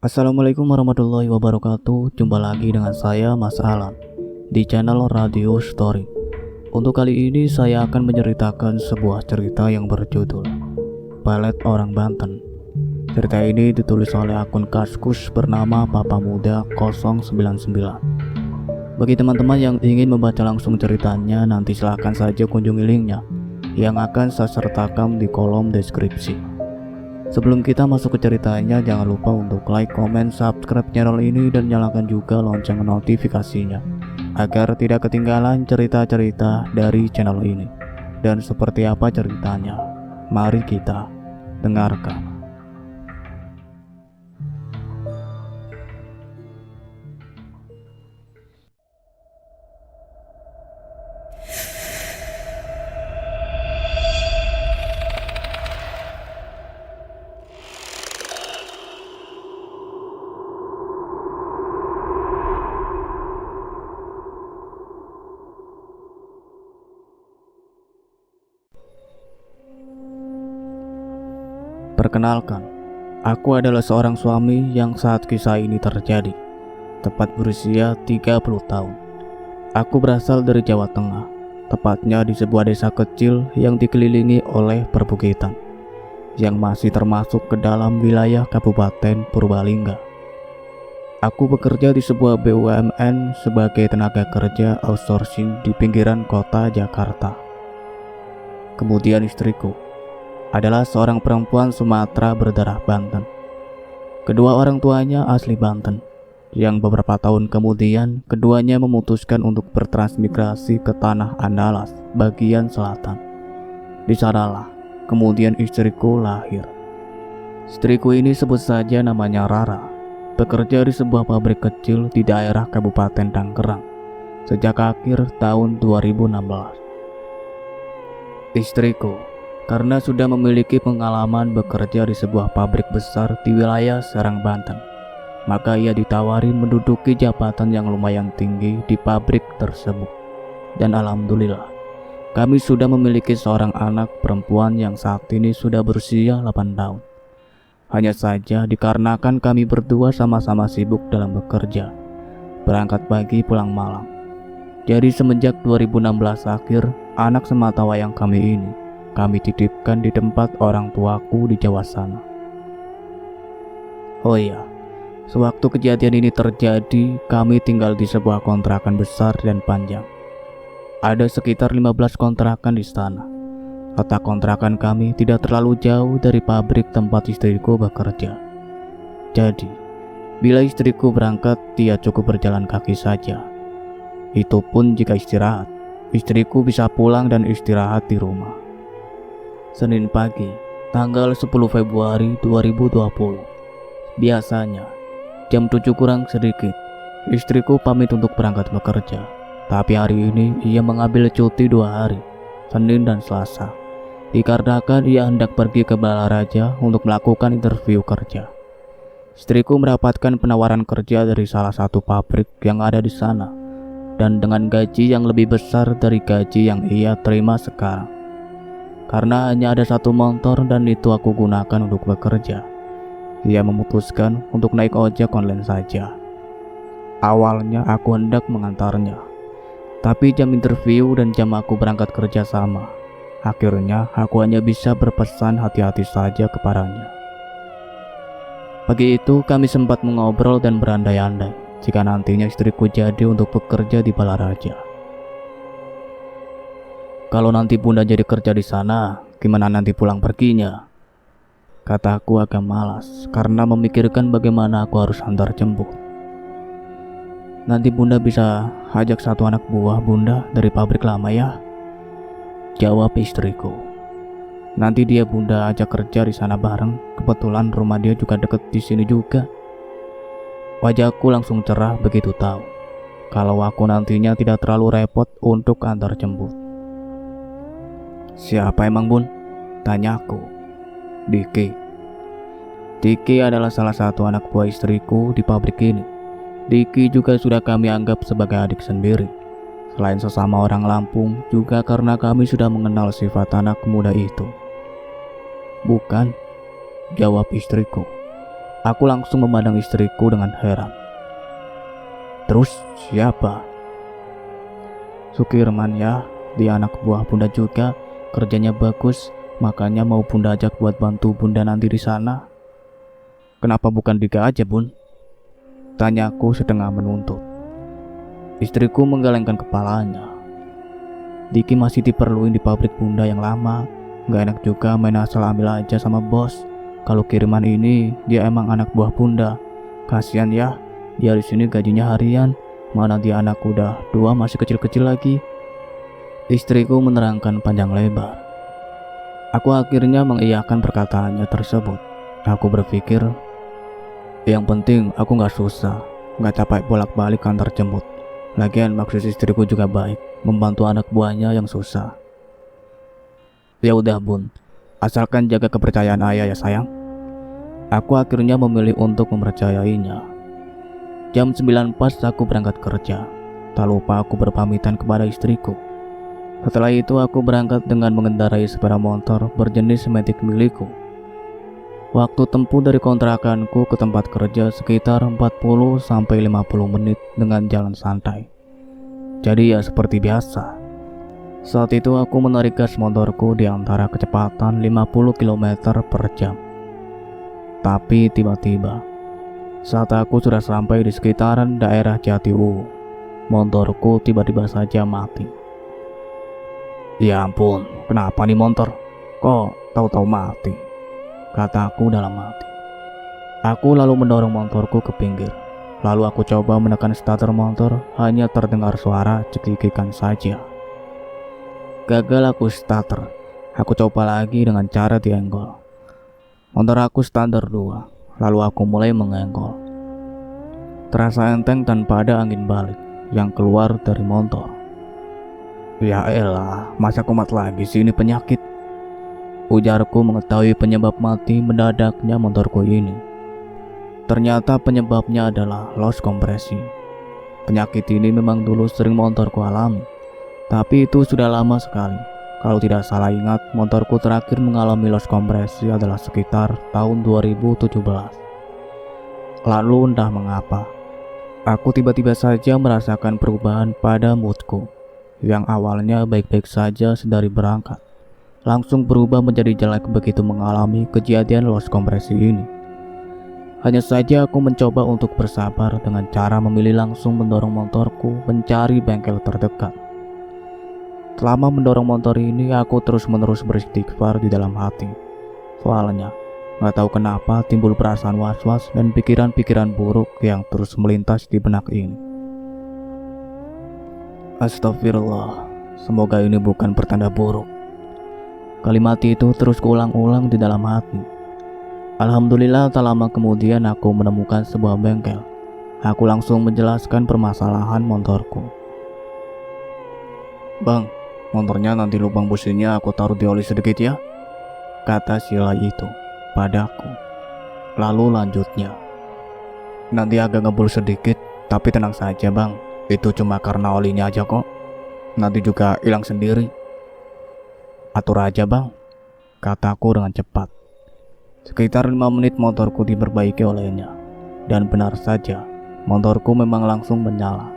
Assalamualaikum warahmatullahi wabarakatuh. Jumpa lagi dengan saya Mas Alan di channel Radio Story. Untuk kali ini saya akan menceritakan sebuah cerita yang berjudul Pelet Orang Banten. Cerita ini ditulis oleh akun Kaskus bernama Papa Muda 099. Bagi teman-teman yang ingin membaca langsung ceritanya, nanti silahkan saja kunjungi linknya yang akan saya sertakan di kolom deskripsi. Sebelum kita masuk ke ceritanya, jangan lupa untuk like, comment, subscribe channel ini dan nyalakan juga lonceng notifikasinya agar tidak ketinggalan cerita-cerita dari channel ini. Dan seperti apa ceritanya? Mari kita dengarkan. Perkenalkan, aku adalah seorang suami yang saat kisah ini terjadi, tepat berusia 30 tahun. Aku berasal dari Jawa Tengah, tepatnya di sebuah desa kecil yang dikelilingi oleh perbukitan, yang masih termasuk ke dalam wilayah Kabupaten Purbalingga. Aku bekerja di sebuah BUMN sebagai tenaga kerja outsourcing di pinggiran kota Jakarta. Kemudian istriku adalah seorang perempuan Sumatera berdarah Banten. Kedua orang tuanya asli Banten, yang beberapa tahun kemudian keduanya memutuskan untuk bertransmigrasi ke Tanah Andalas bagian selatan. Di sanalah kemudian istriku lahir. Istriku ini sebut saja namanya Rara, bekerja di sebuah pabrik kecil di daerah Kabupaten Tangerang sejak akhir tahun 2016. Istriku karena sudah memiliki pengalaman bekerja di sebuah pabrik besar di wilayah Serang, Banten, maka ia ditawari menduduki jabatan yang lumayan tinggi di pabrik tersebut. Dan alhamdulillah, kami sudah memiliki seorang anak perempuan yang saat ini sudah berusia 8 tahun. Hanya saja dikarenakan kami berdua sama-sama sibuk dalam bekerja, berangkat pagi pulang malam. Jadi semenjak 2016 akhir, anak sematawayang kami ini kami titipkan di tempat orang tuaku di Jawa sana. Oh iya, sewaktu kejadian ini terjadi, kami tinggal di sebuah kontrakan besar dan panjang. Ada sekitar 15 kontrakan di sana. Letak kontrakan kami tidak terlalu jauh dari pabrik tempat istriku bekerja. Jadi, bila istriku berangkat, dia cukup berjalan kaki saja. Itu pun jika istirahat, istriku bisa pulang dan istirahat di rumah. Senin pagi, tanggal 10 Februari 2020. Biasanya, jam 7 kurang sedikit, istriku pamit untuk berangkat bekerja. Tapi hari ini ia mengambil cuti 2 hari, Senin dan Selasa, dikarenakan ia hendak pergi ke Balaraja untuk melakukan interview kerja. Istriku mendapatkan penawaran kerja dari salah satu pabrik yang ada di sana, dan dengan gaji yang lebih besar dari gaji yang ia terima sekarang. Karena hanya ada satu motor dan itu aku gunakan untuk bekerja, ia memutuskan untuk naik ojek online saja. Awalnya aku hendak mengantarnya, tapi jam interview dan jam aku berangkat kerja sama. Akhirnya aku hanya bisa berpesan hati-hati saja kepadanya. Pagi itu kami sempat mengobrol dan berandai-andai jika nantinya istriku jadi untuk bekerja di Balaraja. Kalau nanti bunda jadi kerja di sana, gimana nanti pulang perginya? Kataku agak malas karena memikirkan bagaimana aku harus antar jemput. Nanti bunda bisa ajak satu anak buah bunda dari pabrik lama ya, jawab istriku. Nanti dia bunda ajak kerja di sana bareng, kebetulan rumah dia juga deket di sini juga. Wajahku langsung cerah begitu tahu kalau aku nantinya tidak terlalu repot untuk antar jemput. Siapa emang bun? Tanyaku. Diki. Diki adalah salah satu anak buah istriku di pabrik ini. Diki juga sudah kami anggap sebagai adik sendiri. Selain sesama orang Lampung, juga karena kami sudah mengenal sifat anak muda itu. Bukan, jawab istriku. Aku langsung memandang istriku dengan heran. Terus siapa? Sukirman ya, dia anak buah bunda juga, kerjanya bagus, makanya mau bunda ajak buat bantu bunda nanti di sana. Kenapa bukan Dika aja, Bun? Tanyaku setengah menuntut. Istriku menggelengkan kepalanya. Diki masih diperluin di pabrik bunda yang lama, gak enak juga main asal ambil aja sama bos. Kalau kiriman ini dia emang anak buah bunda. Kasian ya, dia di sini gajinya harian, mana dia anak udah 2 masih kecil-kecil lagi. Istriku menerangkan panjang lebar. Aku akhirnya mengiyakan perkataannya tersebut. Aku berpikir, yang penting aku gak susah, gak capek bolak-balik kantor jemput. Lagian maksud istriku juga baik, membantu anak buahnya yang susah. Ya udah Bun, asalkan jaga kepercayaan ayah ya sayang. Aku akhirnya memilih untuk mempercayainya. Jam 9 pas aku berangkat kerja. Tak lupa aku berpamitan kepada istriku. Setelah itu aku berangkat dengan mengendarai sepeda motor berjenis Matic milikku. Waktu tempuh dari kontrakanku ke tempat kerja sekitar 40-50 menit dengan jalan santai. Jadi ya seperti biasa. Saat itu aku menarik gas motorku di antara kecepatan 50 km per jam. Tapi tiba-tiba, saat aku sudah sampai di sekitaran daerah Jatiuwu, motorku tiba-tiba saja mati. Ya ampun, kenapa nih motor? Kok tahu-tahu mati? Kataku dalam hati. Aku lalu mendorong motorku ke pinggir. Lalu aku coba menekan starter motor, hanya terdengar suara cekikikan saja. Gagal aku starter. Aku coba lagi dengan cara dienggol. Motor aku standar 2, lalu aku mulai mengenggol. Terasa enteng tanpa ada angin balik yang keluar dari motor. Ya elah, masa kumat lagi sih ini penyakit? Ujarku mengetahui penyebab mati mendadaknya motorku ini. Ternyata penyebabnya adalah los kompresi. Penyakit ini memang dulu sering motorku alami, tapi itu sudah lama sekali. Kalau tidak salah ingat, motorku terakhir mengalami los kompresi adalah sekitar tahun 2017. Lalu entah mengapa, aku tiba-tiba saja merasakan perubahan pada moodku. Yang awalnya baik-baik saja sedari berangkat, langsung berubah menjadi jelek begitu mengalami kejadian los kompresi ini. Hanya saja aku mencoba untuk bersabar dengan cara memilih langsung mendorong motorku mencari bengkel terdekat. Selama mendorong motor ini, aku terus-menerus beristighfar di dalam hati. Soalnya, gak tahu kenapa timbul perasaan was-was dan pikiran-pikiran buruk yang terus melintas di benak ini. Astagfirullah, semoga ini bukan pertanda buruk. Kalimat itu terus kuulang-ulang di dalam hati. Alhamdulillah, tak lama kemudian aku menemukan sebuah bengkel. Aku langsung menjelaskan permasalahan motorku. Bang, motornya nanti lubang businya aku taruh di oli sedikit ya, kata Sila itu padaku. Lalu lanjutnya, nanti agak ngebul sedikit, tapi tenang saja bang, itu cuma karena olinya aja kok, nanti juga hilang sendiri. Atur aja bang, kataku dengan cepat. Sekitar 5 menit motorku diperbaiki olehnya, dan benar saja motorku memang langsung menyala.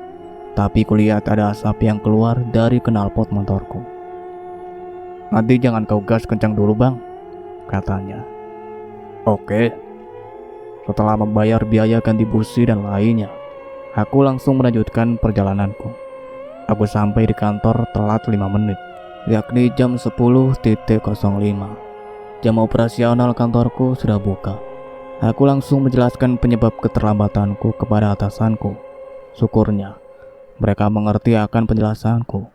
Tapi kulihat ada asap yang keluar dari knalpot motorku. Nanti jangan kau gas kencang dulu bang, katanya. Oke. Setelah membayar biaya ganti busi dan lainnya, aku langsung melanjutkan perjalananku. Aku sampai di kantor telat 5 menit, yakni jam 10.05. Jam operasional kantorku sudah buka. Aku langsung menjelaskan penyebab keterlambatanku kepada atasanku. Syukurnya mereka mengerti akan penjelasanku.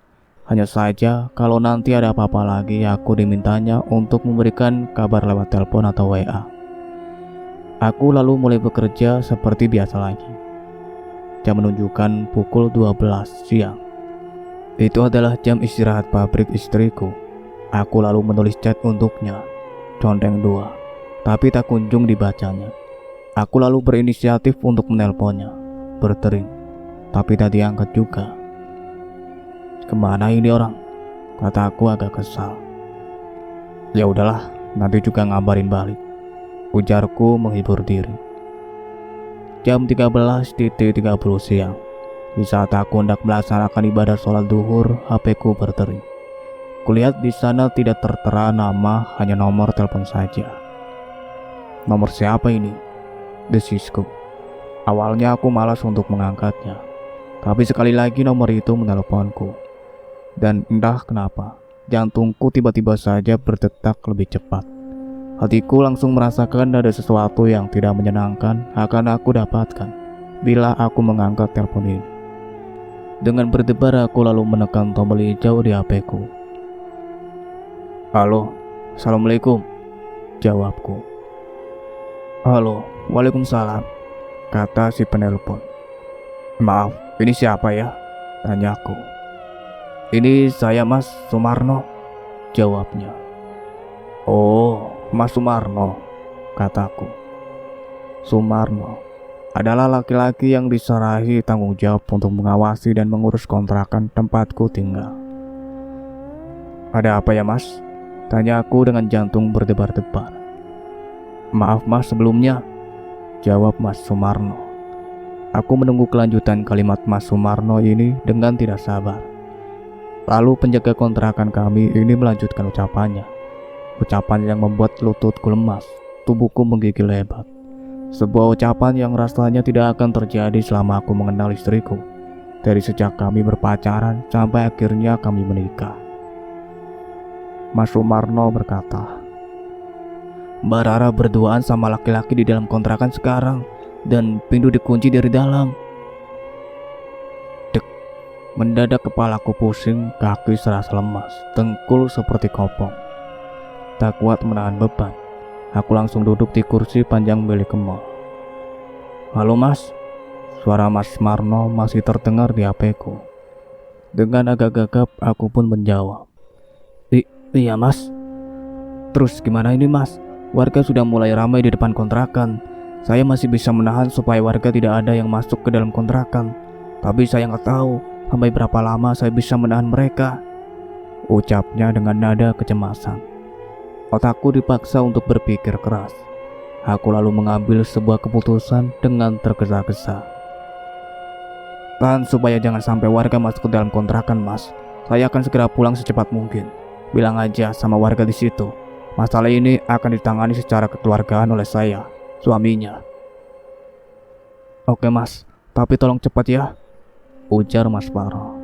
Hanya saja kalau nanti ada apa-apa lagi, aku dimintanya untuk memberikan kabar lewat telepon atau WA. Aku lalu mulai bekerja seperti biasa lagi. Jam menunjukkan pukul 12 siang. Itu adalah jam istirahat pabrik istriku. Aku lalu menulis chat untuknya, condeng 2, tapi tak kunjung dibacanya. Aku lalu berinisiatif untuk menelponnya, bertering, tapi tak diangkat juga. Kemana ini orang? Kataku agak kesal. Ya udahlah, nanti juga ngabarin balik, ujarku menghibur diri. jam 13.30 siang. Di saat aku hendak melaksanakan ibadah sholat duhur, HP-ku berdering. Kulihat di sana tidak tertera nama, hanya nomor telepon saja. Nomor siapa ini? Desisku. Awalnya aku malas untuk mengangkatnya, tapi sekali lagi nomor itu meneleponku. Dan entah kenapa, jantungku tiba-tiba saja berdetak lebih cepat. Hatiku langsung merasakan ada sesuatu yang tidak menyenangkan akan aku dapatkan bila aku mengangkat telepon ini. Dengan berdebar aku lalu menekan tombol hijau di HP-ku. Halo, Assalamualaikum, jawabku. Halo, Waalaikumsalam, kata si penelpon. Maaf, ini siapa ya? Tanyaku. Ini saya Mas Sumarno, jawabnya. Oh, Mas Sumarno, kataku. Sumarno adalah laki-laki yang diserahi tanggung jawab untuk mengawasi dan mengurus kontrakan tempatku tinggal. Ada apa ya Mas? Tanya aku dengan jantung berdebar-debar. Maaf Mas sebelumnya, jawab Mas Sumarno. Aku menunggu kelanjutan kalimat Mas Sumarno ini dengan tidak sabar. Lalu penjaga kontrakan kami ini melanjutkan ucapannya. Ucapan yang membuat lututku lemas, tubuhku menggigil hebat. Sebuah ucapan yang rasanya tidak akan terjadi selama aku mengenal istriku. Dari sejak kami berpacaran sampai akhirnya kami menikah. Mas Sumarno berkata, Mbak Rara berduaan sama laki-laki di dalam kontrakan sekarang dan pintu dikunci dari dalam. Dek, mendadak kepalaku pusing, kaki serasa lemas, dengkul seperti kopong. Tak kuat menahan beban, aku langsung duduk di kursi panjang milik Kemol. Halo Mas, suara Mas Sumarno masih terdengar di HP-ku. Dengan agak gagap aku pun menjawab. Iya Mas. Terus gimana ini Mas? Warga sudah mulai ramai di depan kontrakan. Saya masih bisa menahan supaya warga tidak ada yang masuk ke dalam kontrakan. Tapi saya nggak tahu sampai berapa lama saya bisa menahan mereka, ucapnya dengan nada kecemasan. Otakku dipaksa untuk berpikir keras. Aku lalu mengambil sebuah keputusan dengan tergesa-gesa. Tahan supaya jangan sampai warga masuk ke dalam kontrakan Mas. Saya akan segera pulang secepat mungkin. Bilang aja sama warga di situ. Masalah ini akan ditangani secara kekeluargaan oleh saya, suaminya. Oke Mas, tapi tolong cepat ya, ujar Mas Paro.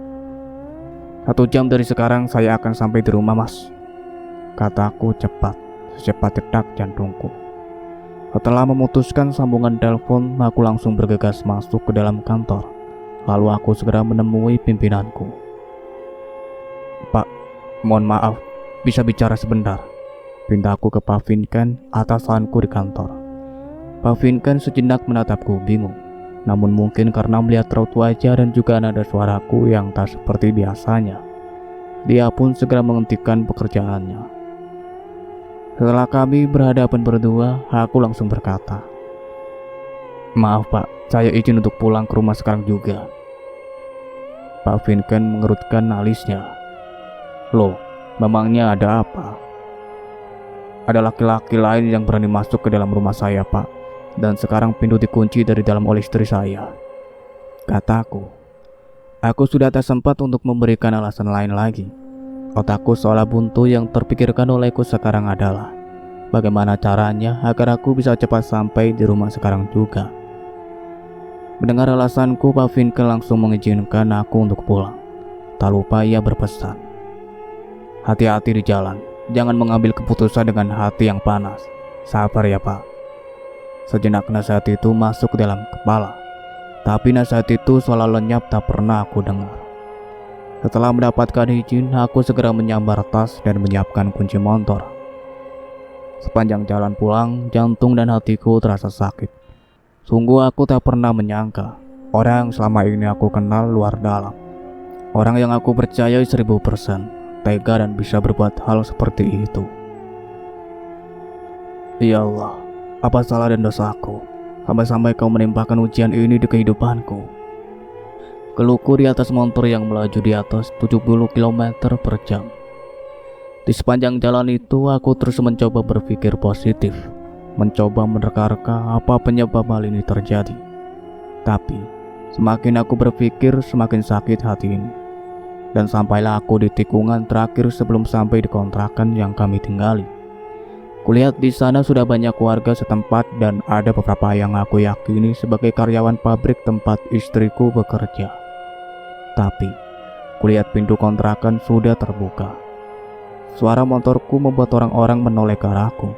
1 jam dari sekarang saya akan sampai di rumah Mas, kataku cepat, secepat detak jantungku. Setelah memutuskan sambungan telepon, aku langsung bergegas masuk ke dalam kantor. Lalu aku segera menemui pimpinanku. Pak, mohon maaf, bisa bicara sebentar, pintaku ke Pak Vinken, atasanku di kantor. Pak Vinken sejenak menatapku bingung, namun mungkin karena melihat raut wajah dan juga nada suaraku yang tak seperti biasanya, dia pun segera menghentikan pekerjaannya. Setelah kami berhadapan berdua, aku langsung berkata, Maaf Pak, saya izin untuk pulang ke rumah sekarang juga. Pak Vinken mengerutkan alisnya. Loh, memangnya ada apa? Ada laki-laki lain yang berani masuk ke dalam rumah saya Pak, dan sekarang pintu dikunci dari dalam oleh istri saya, kataku. Aku sudah tak sempat untuk memberikan alasan lain lagi. Otakku seolah buntu, yang terpikirkan olehku sekarang adalah bagaimana caranya agar aku bisa cepat sampai di rumah sekarang juga. Mendengar alasanku, Pak Vinken langsung mengizinkan aku untuk pulang. Tak lupa ia berpesan, hati-hati di jalan, jangan mengambil keputusan dengan hati yang panas. Sabar ya Pak. Sejenak nasihat itu masuk ke dalam kepala, tapi nasihat itu seolah lenyap, tak pernah aku dengar. Setelah mendapatkan izin, aku segera menyambar tas dan menyiapkan kunci motor. Sepanjang jalan pulang, jantung dan hatiku terasa sakit. Sungguh aku tak pernah menyangka orang yang selama ini aku kenal luar dalam, orang yang aku percayai 1000%, tega dan bisa berbuat hal seperti itu. Ya Allah, apa salah dan dosaku sampai-sampai kau menimpakan ujian ini di kehidupanku? Keluhku di atas motor yang melaju di atas 70 km per jam. Di sepanjang jalan itu aku terus mencoba berpikir positif, mencoba menerka-reka apa penyebab hal ini terjadi. Tapi semakin aku berpikir, semakin sakit hati ini. Dan sampailah aku di tikungan terakhir sebelum sampai di kontrakan yang kami tinggali. Kulihat di sana sudah banyak warga setempat dan ada beberapa yang aku yakini sebagai karyawan pabrik tempat istriku bekerja. Tapi kulihat pintu kontrakan sudah terbuka. Suara motorku membuat orang-orang menoleh ke arahku.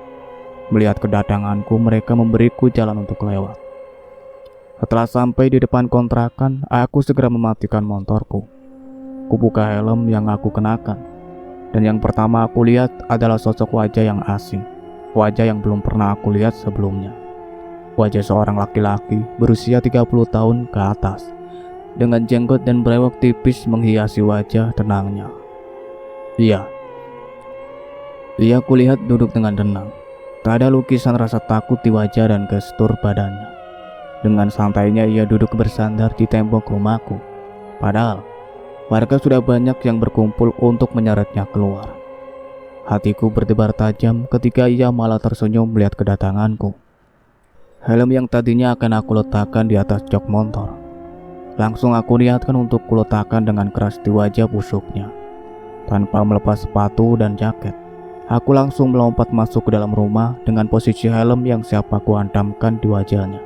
Melihat kedatanganku, mereka memberiku jalan untuk lewat. Setelah sampai di depan kontrakan, aku segera mematikan motorku. Kubuka helm yang aku kenakan, dan yang pertama aku lihat adalah sosok wajah yang asing. Wajah yang belum pernah aku lihat sebelumnya. Wajah seorang laki-laki berusia 30 tahun ke atas, dengan jenggot dan brewok tipis menghiasi wajah tenangnya. Ia kulihat duduk dengan tenang. Tak ada lukisan rasa takut di wajah dan gestur badannya. Dengan santainya ia duduk bersandar di tembok rumahku. Padahal warga sudah banyak yang berkumpul untuk menyeretnya keluar. Hatiku berdebar tajam ketika ia malah tersenyum melihat kedatanganku. Helm yang tadinya akan aku letakkan di atas jok motor, langsung aku niatkan untuk kuletakkan dengan keras di wajah busuknya. Tanpa melepas sepatu dan jaket, aku langsung melompat masuk ke dalam rumah dengan posisi helm yang siap aku hantamkan di wajahnya.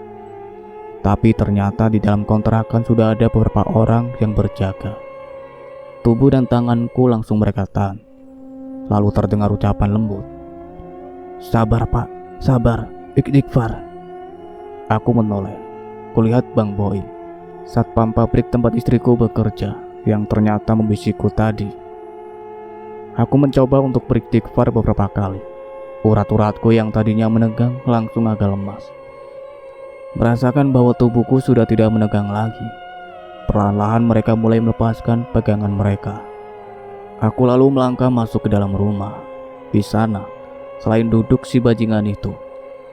Tapi ternyata di dalam kontrakan sudah ada beberapa orang yang berjaga. Tubuh dan tanganku langsung mereka tahan. Lalu terdengar ucapan lembut. "Sabar pak, sabar, istighfar." Aku menoleh. Kulihat Bang Boim, satpam pabrik tempat istriku bekerja, yang ternyata membisikku tadi. Aku mencoba untuk beristighfar beberapa kali. Urat-uratku yang tadinya menegang langsung agak lemas. Merasakan bahwa tubuhku sudah tidak menegang lagi. Perlahan-lahan mereka mulai melepaskan pegangan mereka. Aku lalu melangkah masuk ke dalam rumah. Di sana, selain duduk si bajingan itu,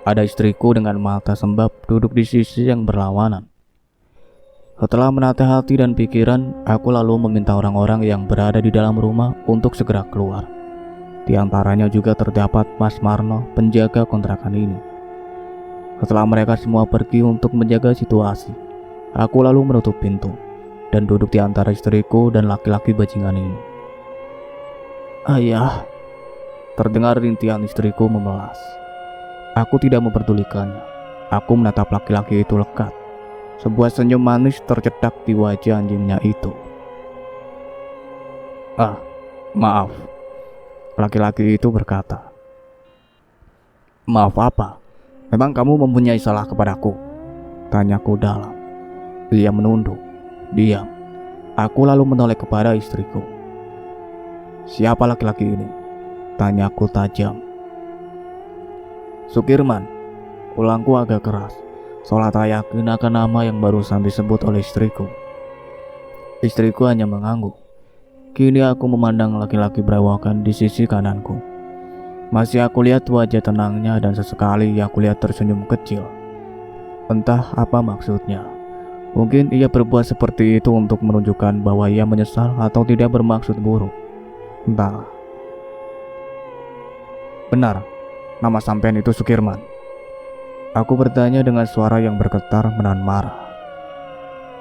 ada istriku dengan mata sembab duduk di sisi yang berlawanan. Setelah menata hati dan pikiran, aku lalu meminta orang-orang yang berada di dalam rumah untuk segera keluar. Di antaranya juga terdapat Mas Marno, penjaga kontrakan ini. Setelah mereka semua pergi untuk menjaga situasi, aku lalu menutup pintu dan duduk di antara istriku dan laki-laki bajingan ini. "Ayah," terdengar rintihan istriku memelas. Aku tidak memperdulikannya. Aku menatap laki-laki itu lekat. Sebuah senyum manis tercetak di wajah anjingnya itu. Maaf," laki-laki itu berkata. "Maaf apa? Memang kamu mempunyai salah kepadaku?" tanyaku dalam. Dia menunduk, diam. Aku lalu menoleh kepada istriku. "Siapa laki-laki ini?" tanyaku tajam. "Sukirman," ulangku agak keras, seolah tak yakin akan nama yang barusan disebut oleh istriku. Istriku hanya mengangguk. Kini aku memandang laki-laki berewokan di sisi kananku. Masih aku lihat wajah tenangnya dan sesekali aku lihat tersenyum kecil. Entah apa maksudnya. Mungkin ia berbuat seperti itu untuk menunjukkan bahwa ia menyesal atau tidak bermaksud buruk. Entahlah. "Benar, nama sampean itu Sukirman?" Aku bertanya dengan suara yang bergetar menahan marah.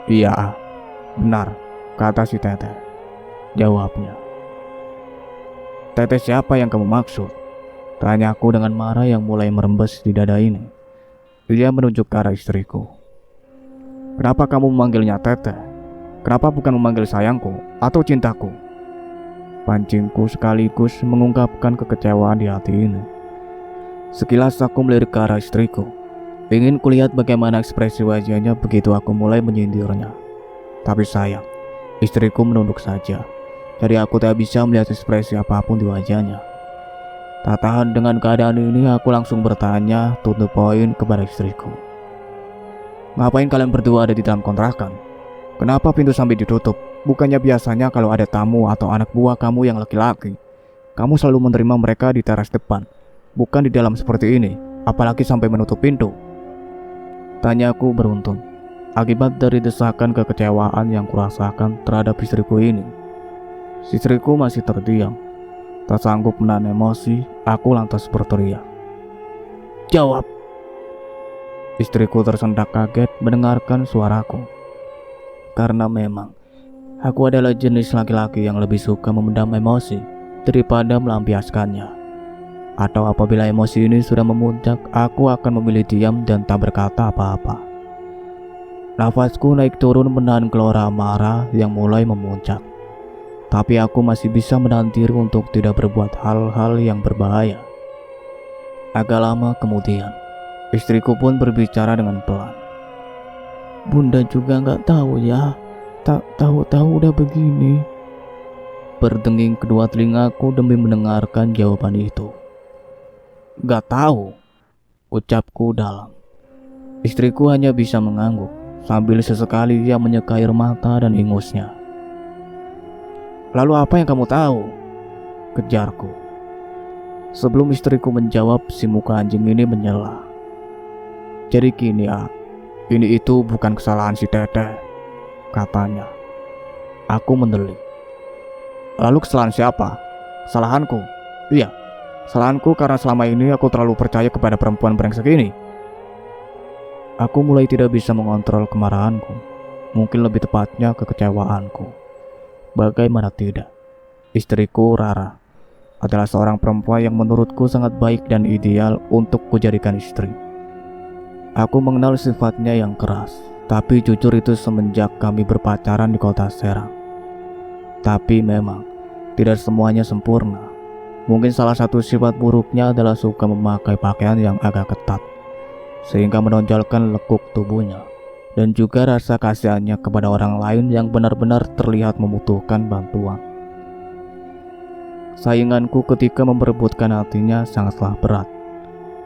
"Iya, benar," kata si Teteh. Jawabnya. "Teteh siapa yang kamu maksud?" tanyaku dengan marah yang mulai merembes di dada ini. Dia menunjuk ke arah istriku. "Kenapa kamu memanggilnya Teteh? Kenapa bukan memanggil sayangku atau cintaku?" Pancingku sekaligus mengungkapkan kekecewaan di hati ini. Sekilas aku melirik ke arah istriku. Ingin kulihat bagaimana ekspresi wajahnya begitu aku mulai menyindirnya. Tapi sayang, istriku menunduk saja. Jadi aku tak bisa melihat ekspresi apapun di wajahnya. Tak tahan dengan keadaan ini, aku langsung bertanya to the point kepada istriku. "Ngapain kalian berdua ada di dalam kontrakan? Kenapa pintu sampai ditutup? Bukannya biasanya kalau ada tamu atau anak buah kamu yang laki-laki, kamu selalu menerima mereka di teras depan, bukan di dalam seperti ini, apalagi sampai menutup pintu?" tanyaku beruntun. Akibat dari desakan kekecewaan yang kurasakan terhadap istriku ini, istriku masih terdiam. Tak sanggup menahan emosi, aku lantas berteriak. "Jawab!" Istriku tersentak kaget mendengarkan suaraku. Karena memang aku adalah jenis laki-laki yang lebih suka memendam emosi daripada melampiaskannya. Atau apabila emosi ini sudah memuncak, aku akan memilih diam dan tak berkata apa-apa. Nafasku naik turun menahan gelora marah yang mulai memuncak. Tapi aku masih bisa menahan diri untuk tidak berbuat hal-hal yang berbahaya. Agak lama kemudian, istriku pun berbicara dengan pelan. Bunda juga nggak tahu ya, tak tahu-tahu udah begini. Berdenging kedua telingaku demi mendengarkan jawaban itu. Gak tahu, ucapku dalam. Istriku hanya bisa mengangguk, sambil sesekali ia menyeka air mata dan ingusnya. Lalu apa yang kamu tahu? Kejarku. Sebelum istriku menjawab, si muka anjing ini menyela. Jadi gini ya, ini itu bukan kesalahan si Teteh, katanya. Aku mendelik. Lalu kesalahan siapa? Kesalahanku? Iya, kesalahanku karena selama ini aku terlalu percaya kepada perempuan brengsek ini. Aku mulai tidak bisa mengontrol kemarahanku, mungkin lebih tepatnya kekecewaanku. Bagaimana tidak, istriku Rara adalah seorang perempuan yang menurutku sangat baik dan ideal untuk kujadikan istri. Aku mengenal sifatnya yang keras, tapi jujur itu semenjak kami berpacaran di kota Serang. Tapi memang tidak semuanya sempurna. Mungkin salah satu sifat buruknya adalah suka memakai pakaian yang agak ketat, sehingga menonjolkan lekuk tubuhnya, dan juga rasa kasihannya kepada orang lain yang benar-benar terlihat membutuhkan bantuan. Sainganku ketika memperebutkan hatinya sangatlah berat.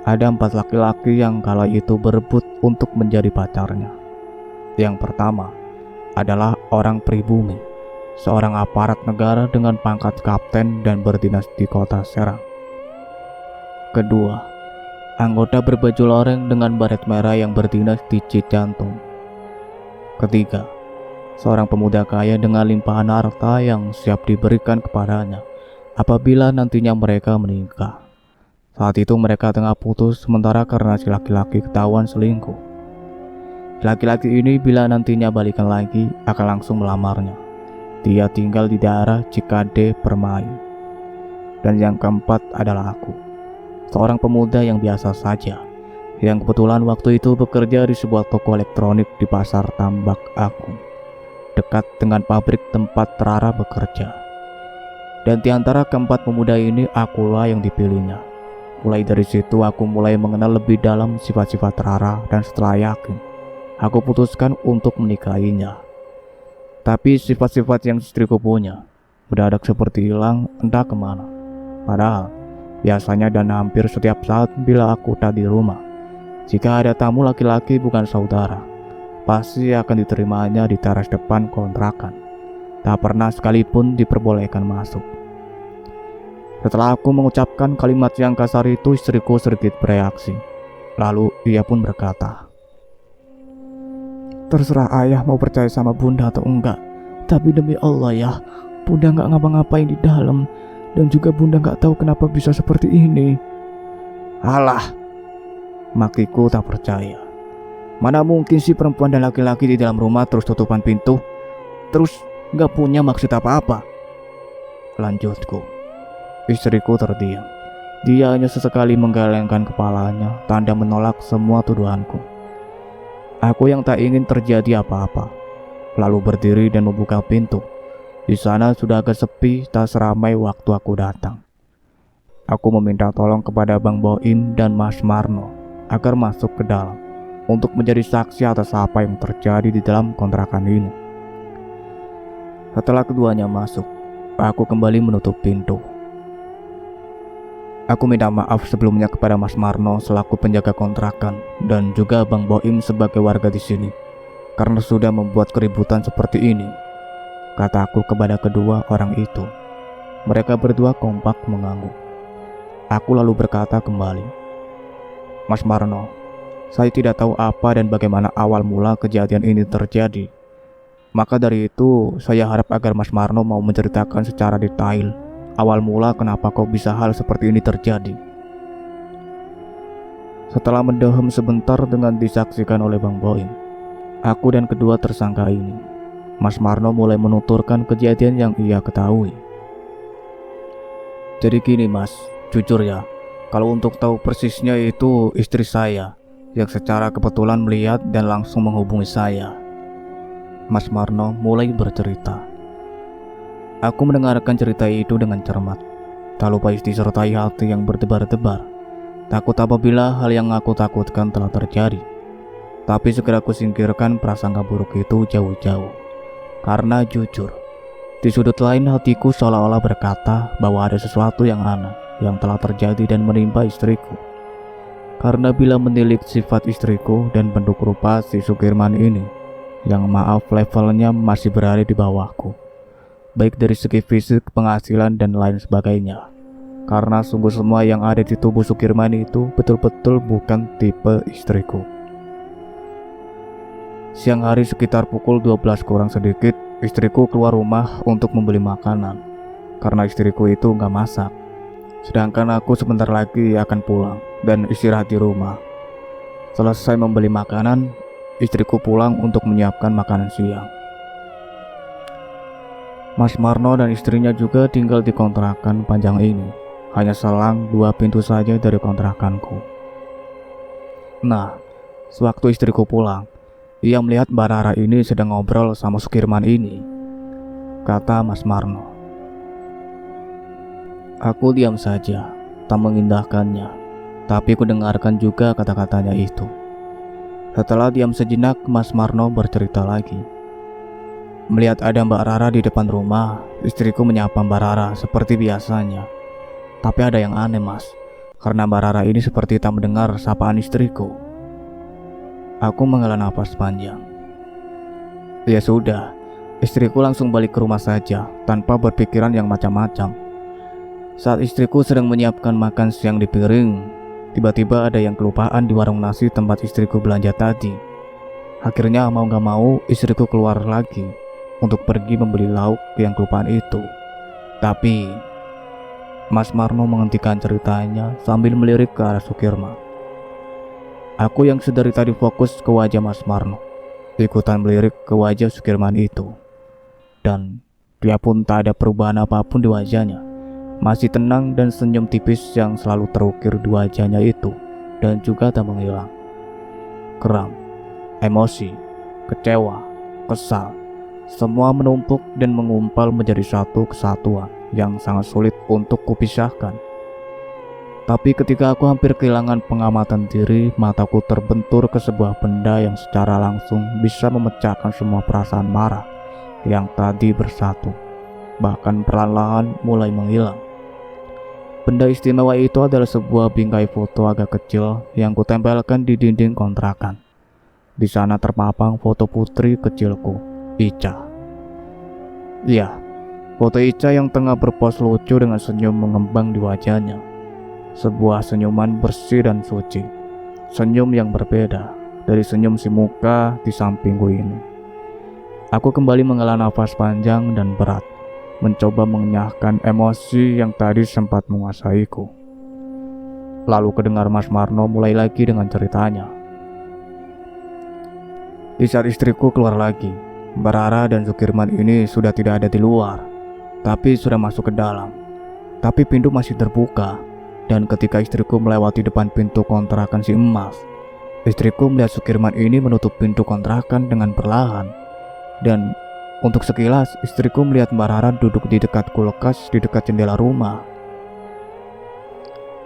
Ada 4 laki-laki yang kala itu berebut untuk menjadi pacarnya. Yang pertama adalah orang pribumi, seorang aparat negara dengan pangkat kapten dan berdinas di kota Serang. Kedua, anggota berbaju loreng dengan baret merah yang berdinas di Cijantung. Ketiga, seorang pemuda kaya dengan limpahan harta yang siap diberikan kepadanya apabila nantinya mereka menikah. Saat itu mereka tengah putus sementara karena si laki-laki ketahuan selingkuh. Laki-laki ini bila nantinya balikan lagi akan langsung melamarnya. Dia tinggal di daerah Cikade Permai. Dan yang keempat adalah aku, seorang pemuda yang biasa saja, yang kebetulan waktu itu bekerja di sebuah toko elektronik di pasar Tambak Agung, dekat dengan pabrik tempat Rara bekerja. Dan di antara keempat pemuda ini, akulah yang dipilihnya. Mulai dari situ aku mulai mengenal lebih dalam sifat-sifat Rara, dan setelah yakin, aku putuskan untuk menikahinya. Tapi sifat-sifat yang istriku punya mendadak seperti hilang entah kemana. Padahal biasanya dan hampir setiap saat bila aku tak di rumah, jika ada tamu laki-laki bukan saudara, pasti akan diterimanya di teras depan kontrakan. Tak pernah sekalipun diperbolehkan masuk. Setelah aku mengucapkan kalimat yang kasar itu, istriku sedikit bereaksi. Lalu ia pun berkata, terserah ayah mau percaya sama bunda atau enggak, tapi demi Allah ya, bunda gak ngapa-ngapain di dalam, dan juga bunda gak tahu kenapa bisa seperti ini. Alah, makiku tak percaya. Mana mungkin sih perempuan dan laki-laki di dalam rumah terus tutupan pintu, terus gak punya maksud apa-apa. Lanjutku. Istriku terdiam. Dia hanya sesekali menggelengkan kepalanya, tanda menolak semua tuduhanku. Aku yang tak ingin terjadi apa-apa, lalu berdiri dan membuka pintu. Di sana sudah agak sepi, tak seramai waktu aku datang. Aku meminta tolong kepada Bang Boim dan Mas Marno agar masuk ke dalam untuk menjadi saksi atas apa yang terjadi di dalam kontrakan ini. Setelah keduanya masuk, aku kembali menutup pintu. Aku minta maaf sebelumnya kepada Mas Marno selaku penjaga kontrakan dan juga Bang Boim sebagai warga di sini karena sudah membuat keributan seperti ini, kataku kepada kedua orang itu. Mereka berdua kompak mengangguk. Aku lalu berkata kembali, Mas Marno, saya tidak tahu apa dan bagaimana awal mula kejadian ini terjadi. Maka dari itu, saya harap agar Mas Marno mau menceritakan secara detail awal mula kenapa kok bisa hal seperti ini terjadi. Setelah mendehem sebentar dengan disaksikan oleh Bang Boim, aku dan kedua tersangka ini, Mas Marno mulai menuturkan kejadian yang ia ketahui. Jadi gini Mas, jujur ya, kalau untuk tahu persisnya itu istri saya yang secara kebetulan melihat dan langsung menghubungi saya. Mas Marno mulai bercerita. Aku mendengarkan cerita itu dengan cermat, tak lupa disertai hati yang berdebar-debar. Takut apabila hal yang aku takutkan telah terjadi. Tapi segera aku singkirkan prasangka buruk itu jauh-jauh. Karena jujur, di sudut lain hatiku seolah-olah berkata bahwa ada sesuatu yang aneh yang telah terjadi dan menimpa istriku. Karena bila menilik sifat istriku dan bentuk rupa si Sukirman ini, yang maaf levelnya masih berada di bawahku, baik dari segi fisik, penghasilan, dan lain sebagainya. Karena sungguh semua yang ada di tubuh Sukirman itu betul-betul bukan tipe istriku. Siang hari sekitar pukul 12 kurang sedikit, istriku keluar rumah untuk membeli makanan. Karena istriku itu gak masak. Sedangkan aku sebentar lagi akan pulang dan istirahat di rumah. Selesai membeli makanan, istriku pulang untuk menyiapkan makanan siang. Mas Marno dan istrinya juga tinggal di kontrakan panjang ini. Hanya selang 2 pintu saja dari kontrakanku. Nah, sewaktu istriku pulang, ia melihat Mbak Rara ini sedang ngobrol sama Sukirman ini, kata Mas Marno. Aku diam saja, tak mengindahkannya, tapi ku dengarkan juga kata-katanya itu. Setelah diam sejenak, Mas Marno bercerita lagi. Melihat ada Mbak Rara di depan rumah, istriku menyapa Mbak Rara seperti biasanya. Tapi ada yang aneh Mas, karena Mbak Rara ini seperti tak mendengar sapaan istriku. Aku menghela napas panjang. Ya sudah, istriku langsung balik ke rumah saja tanpa berpikiran yang macam-macam. Saat istriku sedang menyiapkan makan siang di piring, tiba-tiba ada yang kelupaan di warung nasi tempat istriku belanja tadi. Akhirnya mau gak mau istriku keluar lagi untuk pergi membeli lauk yang kelupaan itu. Tapi Mas Marno menghentikan ceritanya sambil melirik ke arah Sukirman. Aku yang sedari tadi fokus ke wajah Mas Marno, ikutan melirik ke wajah Sukirman itu. Dan dia pun tak ada perubahan apapun di wajahnya. Masih tenang dan senyum tipis yang selalu terukir di wajahnya itu, dan juga tak menghilang. Keram, emosi, kecewa, kesal, semua menumpuk dan mengumpal menjadi satu kesatuan yang sangat sulit untuk kupisahkan. Tapi ketika aku hampir kehilangan pengamatan diri, mataku terbentur ke sebuah benda yang secara langsung bisa memecahkan semua perasaan marah yang tadi bersatu, bahkan perlahan-lahan mulai menghilang. Benda istimewa itu adalah sebuah bingkai foto agak kecil yang kutempelkan di dinding kontrakan. Di sana terpapang foto putri kecilku, Ica. Iya, foto Ica yang tengah berpos lucu dengan senyum mengembang di wajahnya. Sebuah senyuman bersih dan suci. Senyum yang berbeda dari senyum si muka di sampingku ini. Aku kembali menghela nafas panjang dan berat, mencoba mengenyahkan emosi yang tadi sempat menguasaiku. Lalu kedengar Mas Marno mulai lagi dengan ceritanya. Di saat istriku keluar lagi, Mbak Rara dan Sukirman ini sudah tidak ada di luar, tapi sudah masuk ke dalam. Tapi pintu masih terbuka, dan ketika istriku melewati depan pintu kontrakan si emas, istriku melihat Sukirman ini menutup pintu kontrakan dengan perlahan. Dan untuk sekilas, istriku melihat Mbak Rara duduk di dekat kulkas di dekat jendela rumah.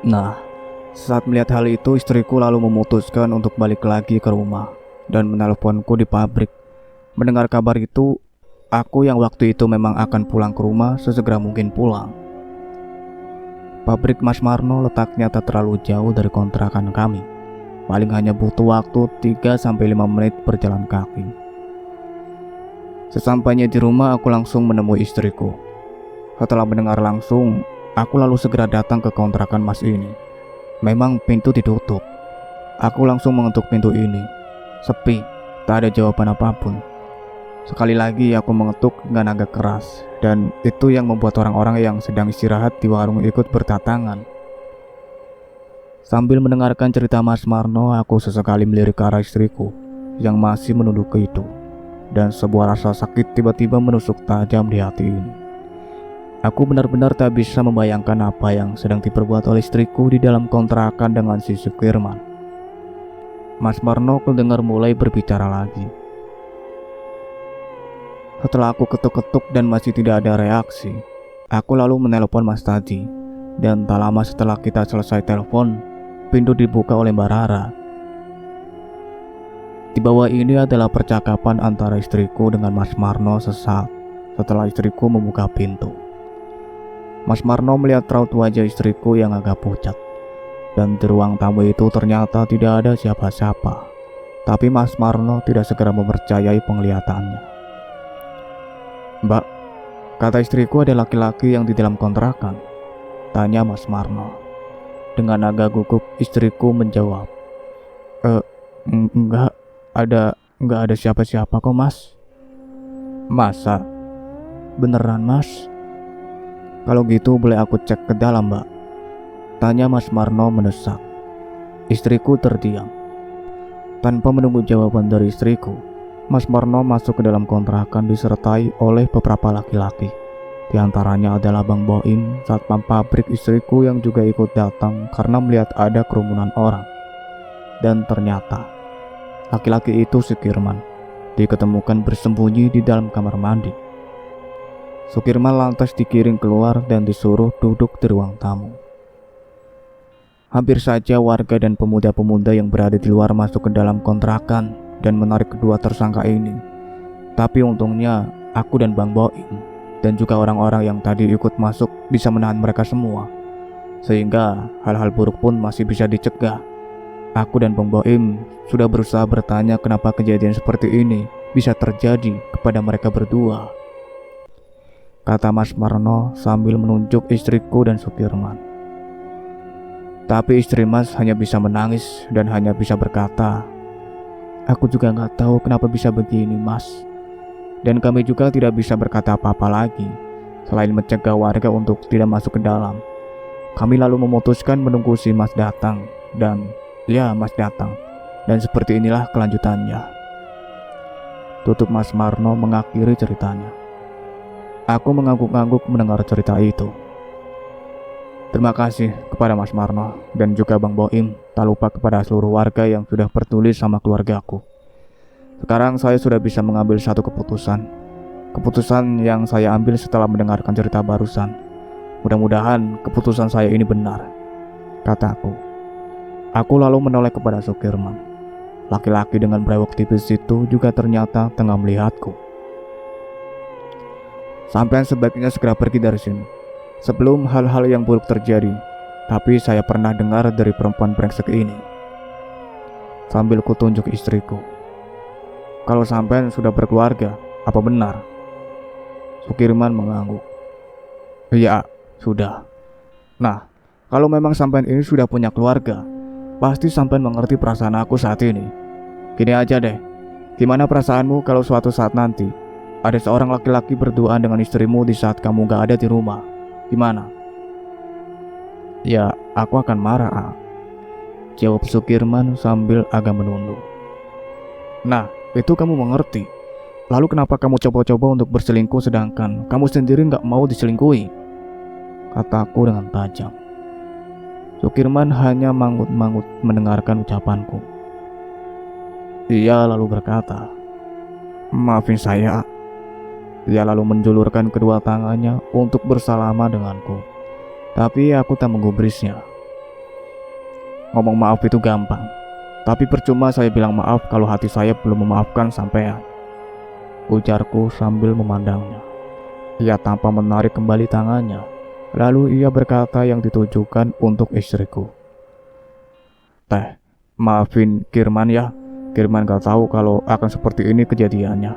Nah, saat melihat hal itu, istriku lalu memutuskan untuk balik lagi ke rumah dan menelponku di pabrik. Mendengar kabar itu, aku yang waktu itu memang akan pulang ke rumah sesegera mungkin pulang. Pabrik Mas Marno letaknya tak terlalu jauh dari kontrakan kami. Paling hanya butuh waktu 3-5 menit berjalan kaki. Sesampainya di rumah, aku langsung menemui istriku. Setelah mendengar langsung, aku lalu segera datang ke kontrakan Mas ini. Memang pintu ditutup. Aku langsung mengetuk pintu ini. Sepi, tak ada jawaban apapun. Sekali lagi aku mengetuk dengan agak keras, dan itu yang membuat orang-orang yang sedang istirahat di warung ikut berdatangan. Sambil mendengarkan cerita Mas Marno, aku sesekali melirik ke arah istriku yang masih menunduk itu, dan sebuah rasa sakit tiba-tiba menusuk tajam di hati ini. Aku benar-benar tak bisa membayangkan apa yang sedang diperbuat oleh istriku di dalam kontrakan dengan si Sukirman. Mas Marno kedengar mulai berbicara lagi. Setelah aku ketuk-ketuk dan masih tidak ada reaksi, aku lalu menelpon Mas Tadi, dan tak lama setelah kita selesai telepon, pintu dibuka oleh Mbak Rara. Di bawah ini adalah percakapan antara istriku dengan Mas Marno sesaat setelah istriku membuka pintu. Mas Marno melihat raut wajah istriku yang agak pucat, dan di ruang tamu itu ternyata tidak ada siapa-siapa. Tapi Mas Marno tidak segera mempercayai penglihatannya. "Mbak, kata istriku ada laki-laki yang di dalam kontrakan," tanya Mas Marno. Dengan agak gugup istriku menjawab, Enggak ada siapa-siapa kok, Mas." "Masa? Beneran, Mas? Kalau gitu boleh aku cek ke dalam, Mbak?" tanya Mas Marno mendesak. Istriku terdiam. Tanpa menunggu jawaban dari istriku, Mas Marno masuk ke dalam kontrakan disertai oleh beberapa laki-laki. Di antaranya adalah Bang Boim, satpam pabrik istriku yang juga ikut datang karena melihat ada kerumunan orang. Dan ternyata laki-laki itu Sukirman diketemukan bersembunyi di dalam kamar mandi. Sukirman lantas digiring keluar dan disuruh duduk di ruang tamu. Hampir saja warga dan pemuda-pemuda yang berada di luar masuk ke dalam kontrakan dan menarik kedua tersangka ini. Tapi untungnya aku dan Bang Boim dan juga orang-orang yang tadi ikut masuk bisa menahan mereka semua, sehingga hal-hal buruk pun masih bisa dicegah. Aku dan Bang Boim sudah berusaha bertanya kenapa kejadian seperti ini bisa terjadi kepada mereka berdua, kata Mas Marno sambil menunjuk istriku dan Sukirman. Tapi istri Mas hanya bisa menangis dan hanya bisa berkata, "Aku juga gak tahu kenapa bisa begini, Mas." Dan kami juga tidak bisa berkata apa-apa lagi selain mencegah warga untuk tidak masuk ke dalam. Kami lalu memutuskan menunggu si Mas datang, dan ya, Mas datang. Dan seperti inilah kelanjutannya. Tutup Mas Marno mengakhiri ceritanya. Aku mengangguk-angguk mendengar cerita itu. Terima kasih kepada Mas Marno dan juga Bang Boim, tak lupa kepada seluruh warga yang sudah peduli sama keluargaku. Sekarang saya sudah bisa mengambil satu keputusan. Keputusan yang saya ambil setelah mendengarkan cerita barusan. Mudah-mudahan keputusan saya ini benar, kataku. Aku lalu menoleh kepada Sukirman. Laki-laki dengan brewok tipis itu juga ternyata tengah melihatku. "Sampean sebaiknya segera pergi dari sini sebelum hal-hal yang buruk terjadi. Tapi saya pernah dengar dari perempuan brengsek ini," sambil kutunjuk istriku. "Kalau sampean sudah berkeluarga, apa benar?" Sukirman mengangguk. "Iya, sudah. Nah, kalau memang sampean ini sudah punya keluarga, pasti sampean mengerti perasaan aku saat ini. Gini aja deh, gimana perasaanmu kalau suatu saat nanti ada seorang laki-laki berduaan dengan istrimu di saat kamu gak ada di rumah? Gimana?" "Ya, aku akan marah," jawab Sukirman sambil agak menunduk. "Nah, itu kamu mengerti. Lalu kenapa kamu coba-coba untuk berselingkuh sedangkan kamu sendiri gak mau diselingkuhi?" kataku dengan tajam. Sukirman hanya mangut-mangut mendengarkan ucapanku. Ia lalu berkata, "Maafin saya." Ia lalu menjulurkan kedua tangannya untuk bersalaman denganku. Tapi aku tak menggubrisnya. "Ngomong maaf itu gampang, tapi percuma saya bilang maaf kalau hati saya belum memaafkan sampean," ujarku sambil memandangnya. Ia tanpa menarik kembali tangannya. Lalu ia berkata yang ditujukan untuk istriku, "Teh, maafin Kirman ya. Kirman gak tahu kalau akan seperti ini kejadiannya."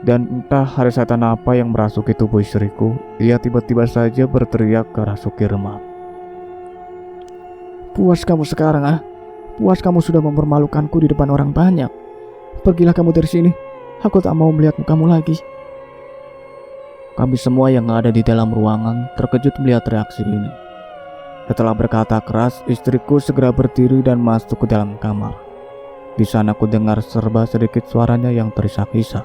Dan entah hari setan apa yang merasuki tubuh istriku, ia tiba-tiba saja berteriak ke arah Sukirman, "Puas kamu sekarang, ah? Puas kamu sudah mempermalukanku di depan orang banyak? Pergilah kamu dari sini. Aku tak mau melihat mukamu lagi." Kami semua yang ada di dalam ruangan terkejut melihat reaksi ini. Setelah berkata keras, istriku segera berdiri dan masuk ke dalam kamar. Di sana ku dengar serba sedikit suaranya yang terisak-isak.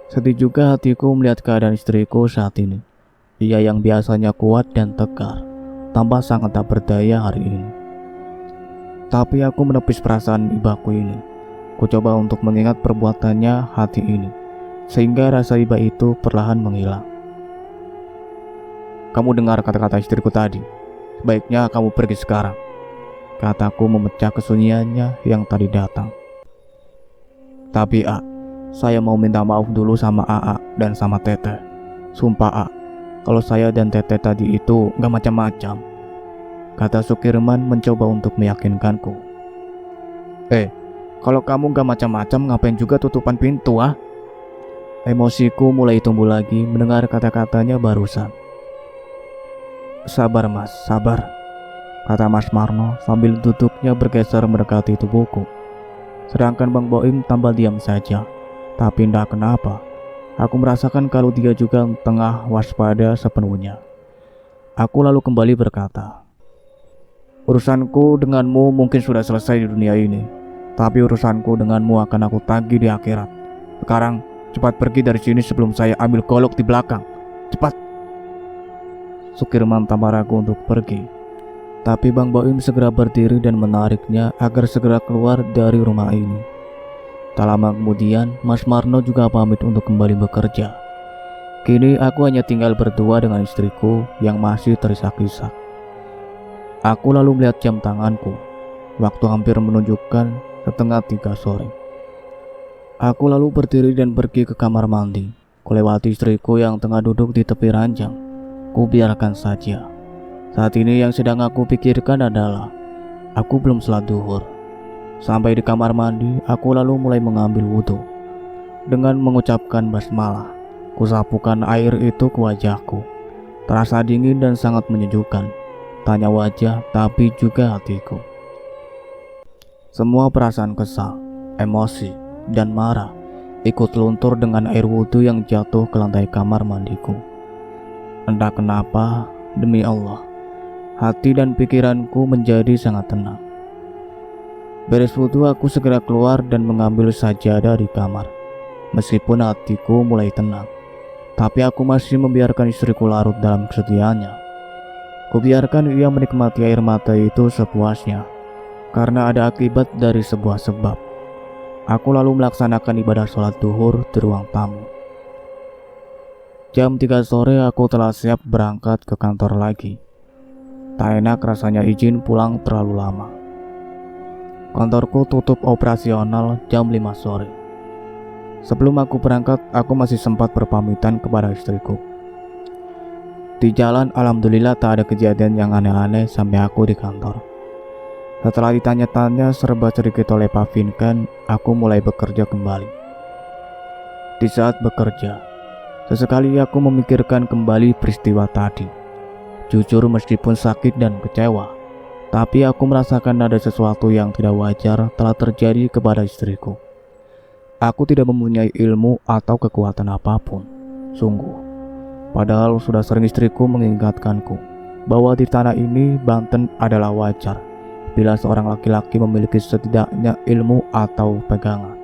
Sedih juga hatiku melihat keadaan istriku saat ini. Ia yang biasanya kuat dan tegar, tambah sangat tak berdaya hari ini. Tapi aku menepis perasaan ibaku ini. Ku coba untuk mengingat perbuatannya hati ini, sehingga rasa iba itu perlahan menghilang. Kamu dengar kata-kata istriku tadi. Sebaiknya kamu pergi sekarang, kataku memecah kesunyiannya yang tadi datang. Tapi saya mau minta maaf dulu sama AA dan sama Teteh. Sumpah kalau saya dan Teteh tadi itu gak macam-macam, kata Sukirman mencoba untuk meyakinkanku. Kalau kamu gak macam-macam ngapain juga tutupan pintu Emosiku mulai tumbuh lagi mendengar kata-katanya barusan. Sabar mas, sabar, kata Mas Marno sambil duduknya bergeser mendekati tubuhku. Sedangkan Bang Boim tambah diam saja. Tapi entah kenapa, aku merasakan kalau dia juga tengah waspada sepenuhnya. Aku lalu kembali berkata, urusanku denganmu mungkin sudah selesai di dunia ini, tapi urusanku denganmu akan aku tagih di akhirat. Sekarang cepat pergi dari sini sebelum saya ambil golok di belakang. Cepat. Sukirman tambah ragu untuk pergi. Tapi Bang Boim segera berdiri dan menariknya agar segera keluar dari rumah ini. Tak lama kemudian, Mas Marno juga pamit untuk kembali bekerja. Kini aku hanya tinggal berdua dengan istriku yang masih terisak-isak. Aku lalu melihat jam tanganku. Waktu hampir menunjukkan setengah 3 sore. Aku lalu berdiri dan pergi ke kamar mandi. Kulewati istriku yang tengah duduk di tepi ranjang. Ku biarkan saja. Saat ini yang sedang aku pikirkan adalah aku belum salat duhur. Sampai di kamar mandi, aku lalu mulai mengambil wudhu. Dengan mengucapkan basmalah, kusapukan air itu ke wajahku. Terasa dingin dan sangat menyejukkan. Tanya wajah, tapi juga hatiku. Semua perasaan kesal, emosi, dan marah ikut luntur dengan air wudhu yang jatuh ke lantai kamar mandiku. Entah kenapa, demi Allah, hati dan pikiranku menjadi sangat tenang. Beres wudhu, aku segera keluar dan mengambil sajadah di kamar. Meskipun hatiku mulai tenang, tapi aku masih membiarkan istriku larut dalam kesedihannya. Kubiarkan ia menikmati air mata itu sepuasnya, karena ada akibat dari sebuah sebab. Aku lalu melaksanakan ibadah sholat duhur di ruang tamu. Jam 3 sore aku telah siap berangkat ke kantor lagi. Tak enak rasanya izin pulang terlalu lama. Kantorku tutup operasional jam 5 sore. Sebelum aku berangkat, aku masih sempat berpamitan kepada istriku. Di jalan, alhamdulillah tak ada kejadian yang aneh-aneh sampai aku di kantor. Setelah ditanya-tanya serba sedikit oleh Pak Vinkan, aku mulai bekerja kembali. Di saat bekerja, sesekali aku memikirkan kembali peristiwa tadi. Jujur, meskipun sakit dan kecewa, tapi aku merasakan ada sesuatu yang tidak wajar telah terjadi kepada istriku. Aku tidak mempunyai ilmu atau kekuatan apapun, sungguh. Padahal sudah sering istriku mengingatkanku bahwa di tanah ini Banten adalah wajar bila seorang laki-laki memiliki setidaknya ilmu atau pegangan.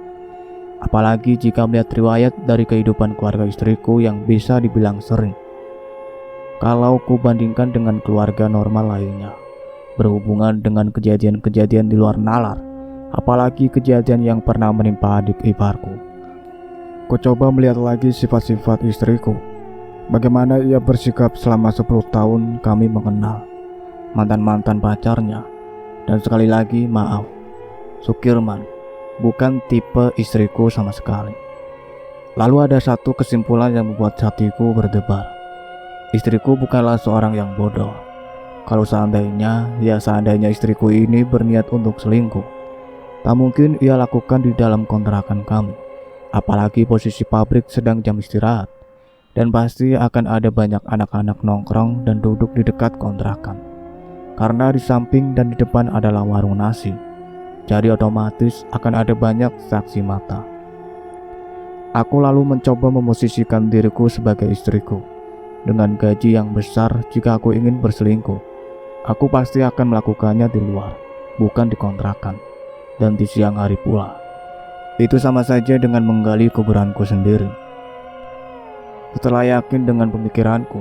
Apalagi jika melihat riwayat dari kehidupan keluarga istriku yang bisa dibilang sering. Kalau ku bandingkan dengan keluarga normal lainnya, berhubungan dengan kejadian-kejadian di luar nalar, apalagi kejadian yang pernah menimpa adik iparku. Ku coba melihat lagi sifat-sifat istriku. Bagaimana ia bersikap selama 10 tahun kami mengenal, mantan-mantan pacarnya. Dan sekali lagi maaf, Sukirman bukan tipe istriku sama sekali. Lalu ada satu kesimpulan yang membuat hatiku berdebar. Istriku bukanlah seorang yang bodoh. Kalau seandainya istriku ini berniat untuk selingkuh, tak mungkin ia lakukan di dalam kontrakan kami. Apalagi posisi pabrik sedang jam istirahat, dan pasti akan ada banyak anak-anak nongkrong dan duduk di dekat kontrakan. Karena di samping dan di depan adalah warung nasi, jadi otomatis akan ada banyak saksi mata. Aku lalu mencoba memosisikan diriku sebagai istriku. Dengan gaji yang besar, jika aku ingin berselingkuh, aku pasti akan melakukannya di luar, bukan di kontrakan, dan di siang hari pula. Itu sama saja dengan menggali kuburanku sendiri. Setelah yakin dengan pemikiranku,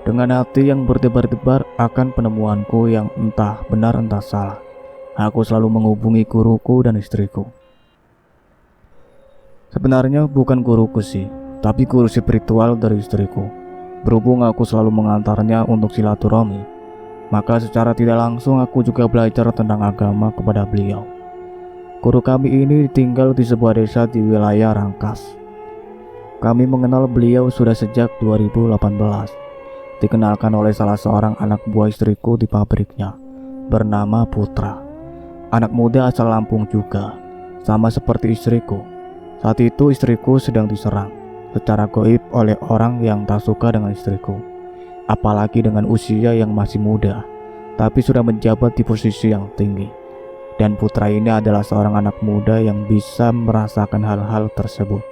dengan hati yang berdebar-debar akan penemuanku yang entah benar entah salah, aku selalu menghubungi guruku dan istriku. Sebenarnya bukan guruku sih, tapi guru spiritual dari istriku. Berhubung aku selalu mengantarnya untuk silaturahmi, maka secara tidak langsung aku juga belajar tentang agama kepada beliau. Guru kami ini tinggal di sebuah desa di wilayah Rangkas. Kami mengenal beliau sudah sejak 2018. Dikenalkan oleh salah seorang anak buah istriku di pabriknya, bernama Putra. Anak muda asal Lampung juga, sama seperti istriku. Saat itu istriku sedang diserang secara gaib oleh orang yang tak suka dengan istriku, apalagi dengan usia yang masih muda, tapi sudah menjabat di posisi yang tinggi. Dan Putra ini adalah seorang anak muda yang bisa merasakan hal-hal tersebut.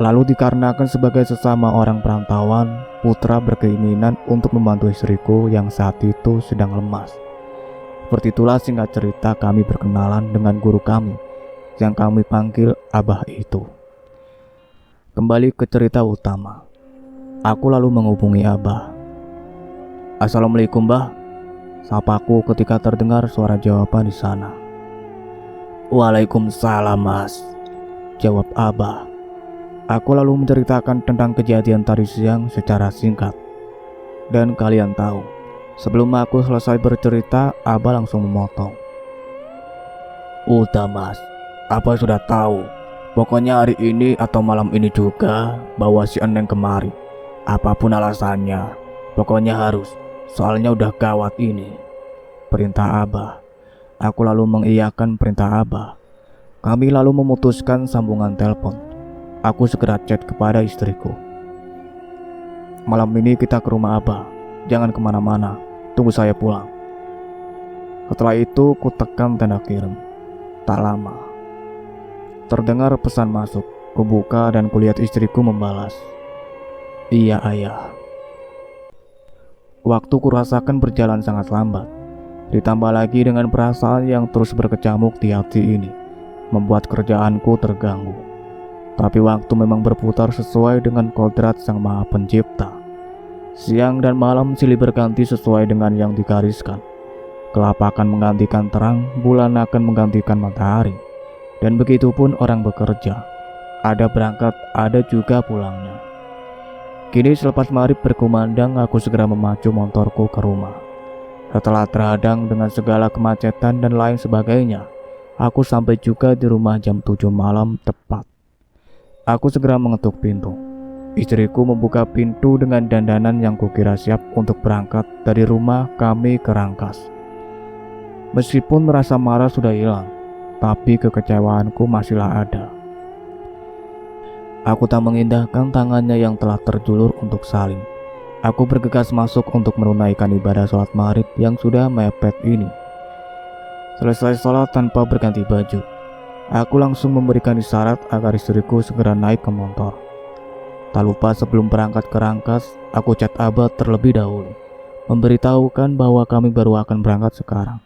Lalu dikarenakan sebagai sesama orang perantauan, Putra berkeinginan untuk membantu istriku yang saat itu sedang lemas. Seperti itulah singkat cerita kami berkenalan dengan guru kami yang kami panggil Abah itu. Kembali ke cerita utama. Aku lalu menghubungi Abah. "Assalamualaikum, Bah," sapaku ketika terdengar suara jawaban di sana. "Waalaikumsalam, Mas," jawab Abah. Aku lalu menceritakan tentang kejadian tadi siang secara singkat. Dan kalian tahu, sebelum aku selesai bercerita, Abah langsung memotong. "Udah, Mas, Abah sudah tahu. Pokoknya hari ini atau malam ini juga bawa si Eneng kemari. Apapun alasannya, pokoknya harus. Soalnya udah gawat ini," perintah Abah. Aku lalu mengiyakan perintah Abah. Kami lalu memutuskan sambungan telepon. Aku segera chat kepada istriku. "Malam ini kita ke rumah Abah. Jangan kemana-mana. Tunggu saya pulang." Setelah itu ku tekan tanda kirim. Tak lama terdengar pesan masuk. Kubuka dan kulihat istriku membalas, "Iya, Ayah." Waktu kurasakan berjalan sangat lambat. Ditambah lagi dengan perasaan yang terus berkecamuk di hati ini, membuat kerjaanku terganggu. Tapi waktu memang berputar sesuai dengan kodrat Sang Maha Pencipta. Siang dan malam silih berganti sesuai dengan yang digariskan. Gelap akan menggantikan terang, bulan akan menggantikan matahari. Dan begitu pun orang bekerja. Ada berangkat, ada juga pulangnya. Kini selepas maghrib berkumandang, aku segera memacu motorku ke rumah. Setelah terhadang dengan segala kemacetan dan lain sebagainya, aku sampai juga di rumah jam 7 malam tepat. Aku segera mengetuk pintu. Istriku membuka pintu dengan dandanan yang kukira siap untuk berangkat dari rumah kami ke Rangkas. Meskipun rasa marah sudah hilang, tapi kekecewaanku masihlah ada. Aku tak mengindahkan tangannya yang telah terjulur untuk saling. Aku bergegas masuk untuk menunaikan ibadah sholat maghrib yang sudah mepet ini. Selesai sholat tanpa berganti baju, aku langsung memberikan isyarat agar istriku segera naik ke motor. Tak lupa sebelum berangkat ke Rangkas, aku chat Abah terlebih dahulu, memberitahukan bahwa kami baru akan berangkat sekarang.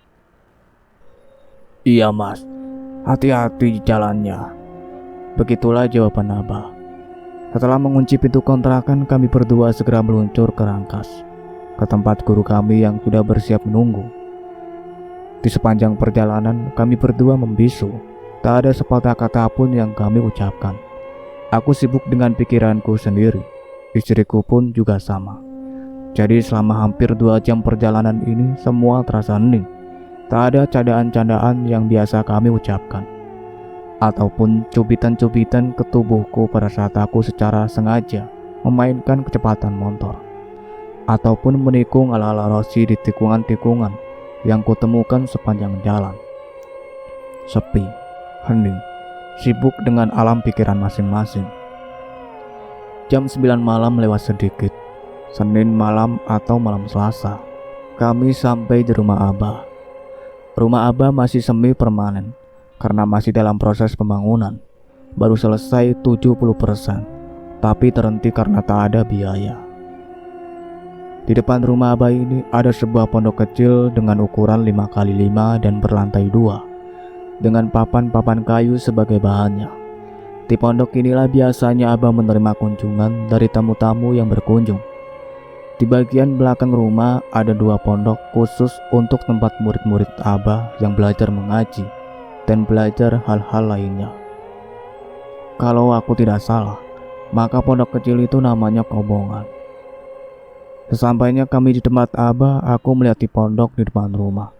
"Iya, Mas, hati-hati di jalannya," begitulah jawaban Abah. Setelah mengunci pintu kontrakan, kami berdua segera meluncur ke Rangkas, ke tempat guru kami yang sudah bersiap menunggu. Di sepanjang perjalanan, kami berdua membisu. Tak ada sepatah kata pun yang kami ucapkan. Aku sibuk dengan pikiranku sendiri. Istriku pun juga sama. Jadi selama hampir 2 jam perjalanan ini, semua terasa hening. Tak ada candaan-candaan yang biasa kami ucapkan, ataupun cubitan-cubitan ke tubuhku pada saat aku secara sengaja memainkan kecepatan motor, ataupun menikung ala-ala Rossi di tikungan-tikungan yang kutemukan sepanjang jalan. Sepi, hening, sibuk dengan alam pikiran masing-masing. Jam 9 malam lewat sedikit, Senin malam atau malam Selasa, kami sampai di rumah Abah. Rumah Abah masih semi permanen karena masih dalam proses pembangunan. Baru selesai 70%, tapi terhenti karena tak ada biaya. Di depan rumah Abah ini ada sebuah pondok kecil dengan ukuran 5x5 dan berlantai 2 dengan papan-papan kayu sebagai bahannya. Di pondok inilah biasanya Abah menerima kunjungan dari tamu-tamu yang berkunjung. Di bagian belakang rumah ada 2 pondok khusus untuk tempat murid-murid Abah yang belajar mengaji dan belajar hal-hal lainnya. Kalau aku tidak salah, maka pondok kecil itu namanya Kobongan. Sesampainya kami di tempat Abah, aku melihat di pondok di depan rumah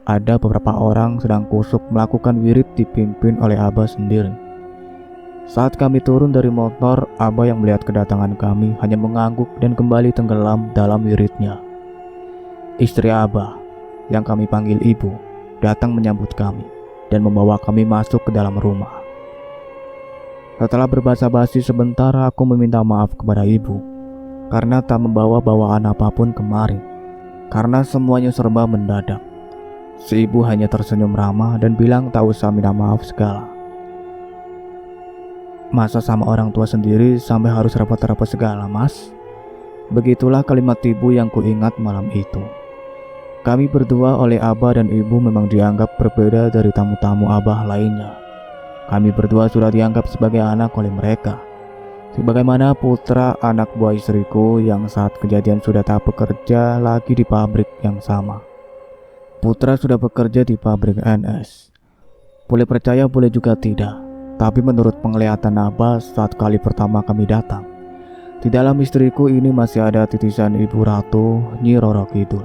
ada beberapa orang sedang kusuk melakukan wirid dipimpin oleh Abah sendiri. Saat kami turun dari motor, Abah yang melihat kedatangan kami hanya mengangguk dan kembali tenggelam dalam wiridnya. Istri Abah, yang kami panggil ibu, datang menyambut kami dan membawa kami masuk ke dalam rumah. Setelah berbasa-basi sebentar, aku meminta maaf kepada ibu karena tak membawa bawaan apapun kemari, karena semuanya serba mendadak. Si ibu hanya tersenyum ramah dan bilang tak usah minta maaf segala. Masa sama orang tua sendiri sampai harus repot-repot segala, Mas? Begitulah kalimat ibu yang kuingat malam itu. Kami berdua oleh Abah dan ibu memang dianggap berbeda dari tamu-tamu Abah lainnya. Kami berdua sudah dianggap sebagai anak oleh mereka, sebagaimana putra anak buah istriku yang saat kejadian sudah tak bekerja lagi di pabrik yang sama. Putra sudah bekerja di pabrik NS. Boleh percaya boleh juga tidak, tapi menurut penglihatan Abah saat kali pertama kami datang, di dalam istriku ini masih ada titisan Ibu Ratu Nyi Roro Kidul.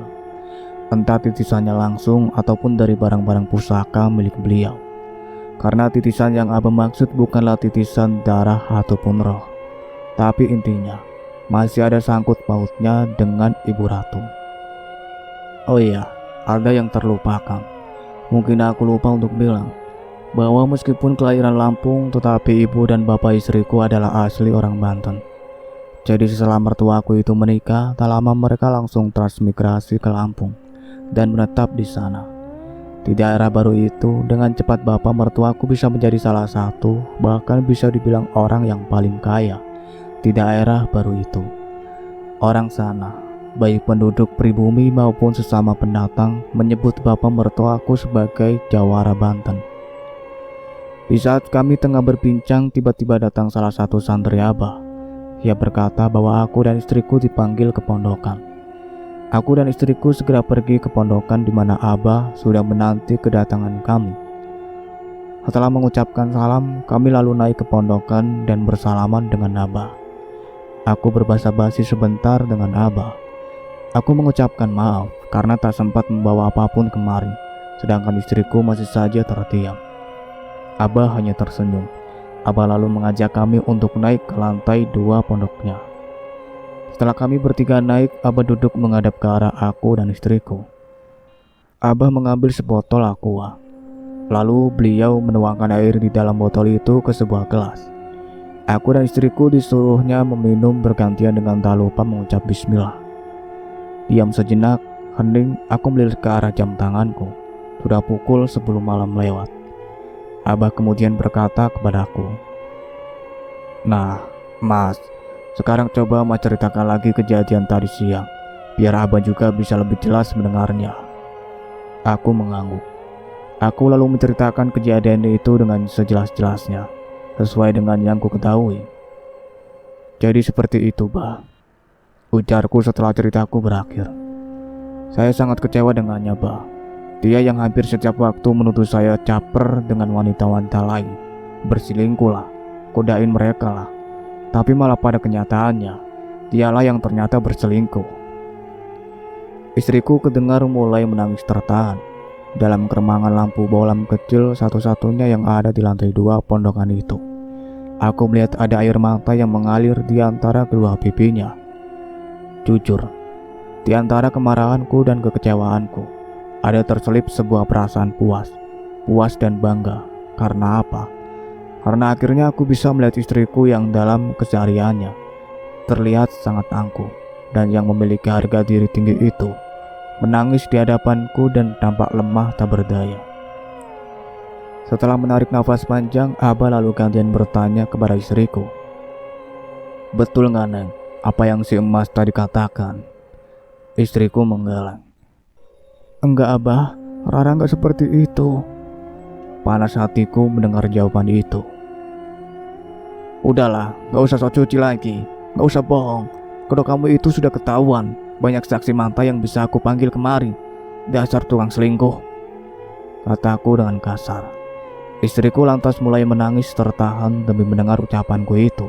Entah titisannya langsung ataupun dari barang-barang pusaka milik beliau. Karena titisan yang Abah maksud bukanlah titisan darah ataupun roh, tapi intinya masih ada sangkut pautnya dengan Ibu Ratu. Oh iya, ada yang terlupakan. Mungkin aku lupa untuk bilang bahwa meskipun kelahiran Lampung, tetapi ibu dan bapak istriku adalah asli orang Banten. Jadi setelah mertuaku itu menikah, tak lama mereka langsung transmigrasi ke Lampung dan menetap di sana. Di daerah baru itu, dengan cepat bapak mertuaku bisa menjadi salah satu, bahkan bisa dibilang orang yang paling kaya di daerah baru itu. Orang sana, baik penduduk pribumi maupun sesama pendatang, menyebut bapak mertuaku sebagai Jawara Banten. Di saat kami tengah berbincang, tiba-tiba datang salah satu santri Abah. Ia berkata bahwa aku dan istriku dipanggil ke pondokan. Aku dan istriku segera pergi ke pondokan di mana Abah sudah menanti kedatangan kami. Setelah mengucapkan salam, kami lalu naik ke pondokan dan bersalaman dengan Abah. Aku berbasa-basi sebentar dengan Abah. Aku mengucapkan maaf karena tak sempat membawa apapun kemarin, sedangkan istriku masih saja terdiam. Abah hanya tersenyum. Abah lalu mengajak kami untuk naik ke lantai 2 pondoknya. Setelah kami bertiga naik, Abah duduk menghadap ke arah aku dan istriku. Abah mengambil sebotol aqua. Lalu beliau menuangkan air di dalam botol itu ke sebuah gelas. Aku dan istriku disuruhnya meminum bergantian dengan tak lupa mengucap bismillah. Diam sejenak, hening, aku melirik ke arah jam tanganku. Sudah pukul 10 malam lewat. Abah kemudian berkata kepadaku, "Nah, Mas, sekarang coba Mas ceritakan lagi kejadian tadi siang, biar Abah juga bisa lebih jelas mendengarnya." Aku mengangguk. Aku lalu menceritakan kejadian itu dengan sejelas-jelasnya, sesuai dengan yang ku ketahui. "Jadi seperti itu, Bah," ujarku setelah ceritaku berakhir. "Saya sangat kecewa dengannya, Bah. Dia yang hampir setiap waktu menuduh saya caper dengan wanita-wanita lain. Berselingkuh lah, kodain mereka lah. Tapi malah pada kenyataannya, dialah yang ternyata berselingkuh." Istriku kedengar mulai menangis tertahan. Dalam keremangan lampu bolam kecil satu-satunya yang ada di lantai 2 pondokan itu, aku melihat ada air mata yang mengalir di antara kedua pipinya. Jujur, di antara kemarahanku dan kekecewaanku, ada terselip sebuah perasaan puas dan bangga. Karena apa? Karena akhirnya aku bisa melihat istriku yang dalam kesehariannya terlihat sangat angkuh dan yang memiliki harga diri tinggi itu menangis di hadapanku dan tampak lemah tak berdaya. Setelah menarik nafas panjang, Abah lalu gantian bertanya kepada istriku, "Betul nggak, Neng, apa yang si emas tadi katakan? Istriku menggeleng. Enggak Abah, Rara enggak seperti itu. Panas hatiku mendengar jawaban itu. Udahlah, gak usah sok cuci lagi. Gak usah bohong. Kalau kamu itu sudah ketahuan. Banyak saksi mata yang bisa aku panggil kemari. Dasar tukang selingkuh, kataku dengan kasar. Istriku lantas mulai menangis tertahan demi mendengar ucapanku itu.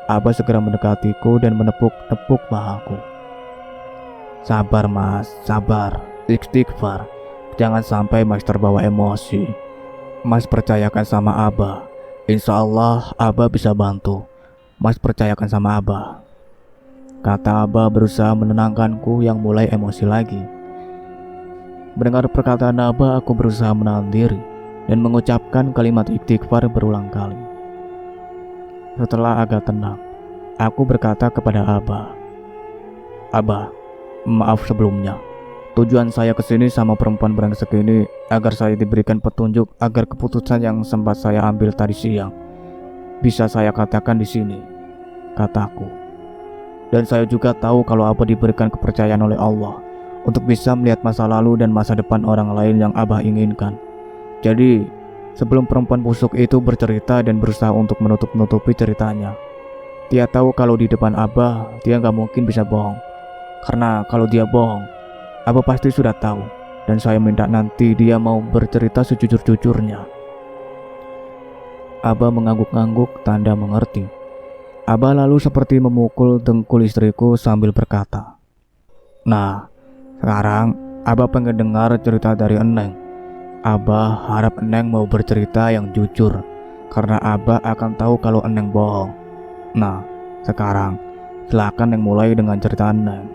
Abah segera mendekatiku dan menepuk-nepuk bahaku. Sabar mas, sabar. Istighfar. Jangan sampai mas terbawa emosi. Mas percayakan sama Abah. Insya Allah Abah bisa bantu. Mas percayakan sama Abah, kata Abah berusaha menenangkanku yang mulai emosi lagi. Mendengar perkataan Abah, aku berusaha menahan diri dan mengucapkan kalimat istighfar berulang kali. Setelah agak tenang, aku berkata kepada Abah, Abah, maaf sebelumnya. Tujuan saya kesini sama perempuan brengsek ini agar saya diberikan petunjuk agar keputusan yang sempat saya ambil tadi siang bisa saya katakan di sini, kataku. Dan saya juga tahu kalau Abah diberikan kepercayaan oleh Allah untuk bisa melihat masa lalu dan masa depan orang lain yang Abah inginkan. Jadi, sebelum perempuan busuk itu bercerita dan berusaha untuk menutup-nutupi ceritanya, dia tahu kalau di depan Abah, dia gak mungkin bisa bohong. Karena kalau dia bohong, Abah pasti sudah tahu. Dan saya minta nanti dia mau bercerita sejujur-jujurnya. Abah mengangguk-angguk tanda mengerti. Abah lalu seperti memukul dengkul istriku sambil berkata, nah, sekarang Abah pengen dengar cerita dari Eneng. Abah harap Eneng mau bercerita yang jujur, karena Abah akan tahu kalau Eneng bohong. Nah, sekarang silakan yang mulai dengan cerita Eneng.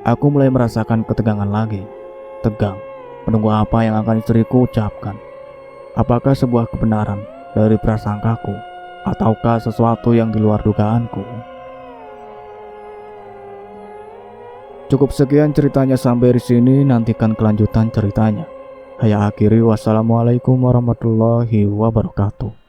Aku mulai merasakan ketegangan lagi. Tegang, menunggu apa yang akan istriku ucapkan. Apakah sebuah kebenaran dari prasangkaku, ataukah sesuatu yang di luar dugaanku? Cukup sekian ceritanya sampai di sini, nantikan kelanjutan ceritanya. Saya akhiri, wassalamualaikum warahmatullahi wabarakatuh.